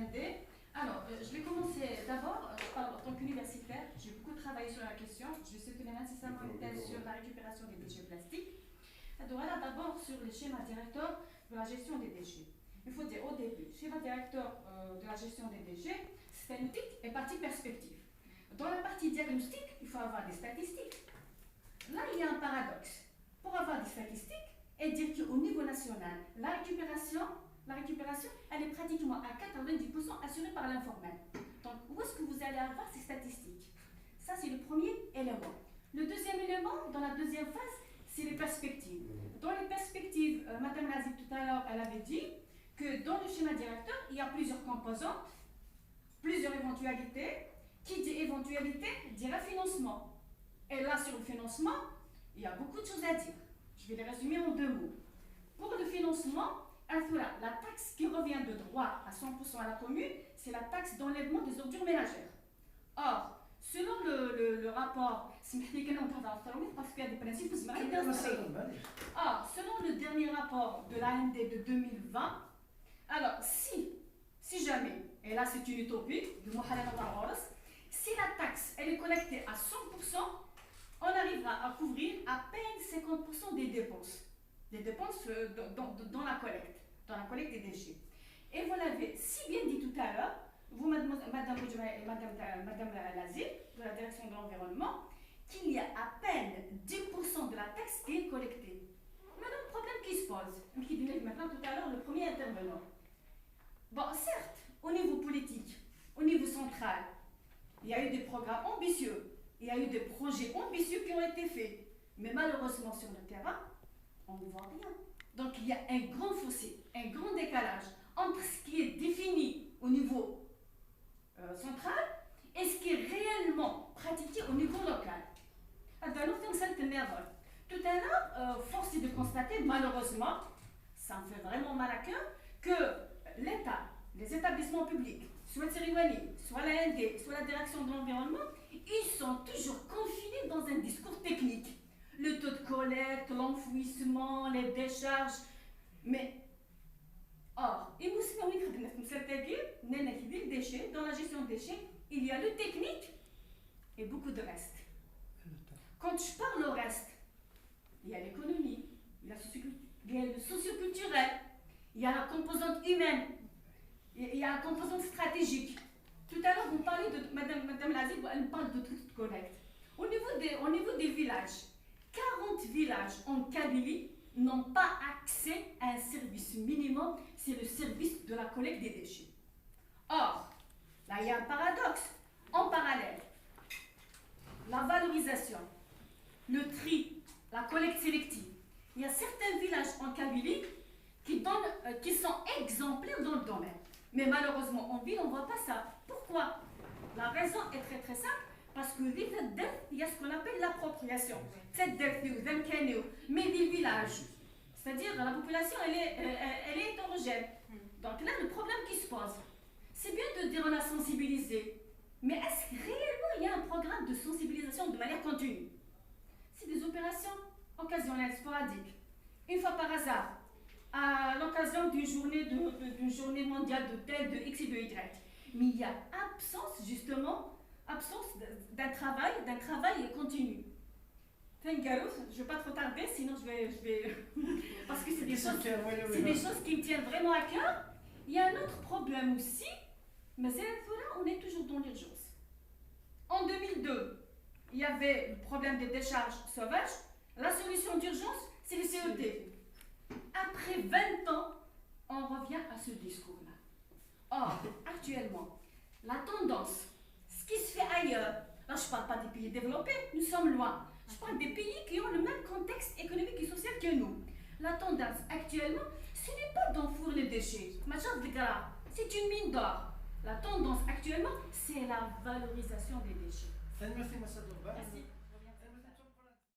l'AND. Alors, je vais commencer d'abord, je parle en tant qu'universitaire, j'ai beaucoup travaillé sur la question, je vais soutenir incessamment une thèse sur la récupération des déchets plastiques. Donc voilà, d'abord sur les schémas directeurs de la gestion des déchets. Il faut dire au début, schéma directeur de la gestion des déchets, statistique et partie perspective. Dans la partie diagnostic, il faut avoir des statistiques. Là, il y a un paradoxe. Pour avoir des statistiques et dire qu'au niveau national, la récupération, elle est pratiquement à 90% assurée par l'informel. Donc, où est-ce que vous allez avoir ces statistiques? Ça, c'est le premier élément. Le deuxième élément, dans la deuxième phase, c'est les perspectives. Dans les perspectives, Madame Razib tout à l'heure, elle avait dit que dans le schéma directeur, il y a plusieurs composantes, plusieurs éventualités. Qui dit éventualité, dira financement. Et là, sur le financement, il y a beaucoup de choses à dire. Je vais les résumer en 2 mots. Pour le financement, la taxe qui revient de droit à 100% à la commune, c'est la taxe d'enlèvement des ordures ménagères. Or, selon le rapport, parce qu'il y a des principes, or, selon le dernier rapport de l'AND de 2020, alors si jamais, et là c'est une utopie, si la taxe elle est collectée à 100%, on arrivera à couvrir à peine 50% des dépenses dans la collecte des déchets. Et vous l'avez si bien dit tout à l'heure, vous, Madame Boudjouma et Madame Lazib, de la direction de l'environnement, qu'il y a à peine 10% de la taxe qui est collectée. Maintenant, le problème qui se pose, qui dit maintenant tout à l'heure le premier intervenant. Bon, certes, au niveau politique, au niveau central, il y a eu des programmes ambitieux, il y a eu des projets ambitieux qui ont été faits. Mais malheureusement, sur le terrain, on ne voit rien. Donc il y a un grand fossé, un grand décalage entre ce qui est défini au niveau central et ce qui est réellement pratiqué au niveau local. Tout à l'heure, force est de constater, malheureusement, ça me fait vraiment mal à cœur, que l'État, les établissements publics, soit le Sériwani, soit la ND, soit la direction de l'environnement, ils sont toujours confinés dans un discours technique. Le taux de collecte, l'enfouissement, les décharges. Mais, or, dans la gestion des déchets, il y a le technique et beaucoup de reste. Quand je parle au reste, il y a l'économie, il y a le socioculturel, il y a la composante humaine, il y a la composante stratégique. Tout à l'heure, vous parlez de Madame Lazib, elle parle de toute collecte. Au niveau des villages, 40 villages en Kabylie n'ont pas accès à un service minimum, c'est le service de la collecte des déchets. Or, là il y a un paradoxe. En parallèle, la valorisation, le tri, la collecte sélective. Il y a certains villages en Kabylie qui sont exemplaires dans le domaine. Mais malheureusement, en ville, on ne voit pas ça. Pourquoi? La raison est très très simple. Parce que il y a ce qu'on appelle l'appropriation. Mais des villages, c'est-à-dire la population, elle est hétérogène. Donc là, le problème qui se pose, c'est bien de dire on a sensibilisé, mais est-ce que réellement il y a un programme de sensibilisation de manière continue? C'est des opérations occasionnelles, sporadiques. Une fois par hasard, à l'occasion d'une journée mondiale de tel, de X et de Y. Mais il y a absence d'un travail continu. Je ne vais pas trop tarder, sinon je vais parce que c'est des choses qui me tiennent vraiment à cœur. Il y a un autre problème aussi, mais c'est là, on est toujours dans l'urgence. En 2002, il y avait le problème des décharges sauvages. La solution d'urgence, c'est le CET. Après 20 ans, on revient à ce discours-là. Or, actuellement, la tendance, ce qui se fait ailleurs, là je ne parle pas des pays développés, nous sommes loin. Je parle des pays qui ont le même contexte économique et social que nous. La tendance actuellement, ce n'est pas d'enfouir les déchets. C'est une mine d'or. La tendance actuellement, c'est la valorisation des déchets. Merci.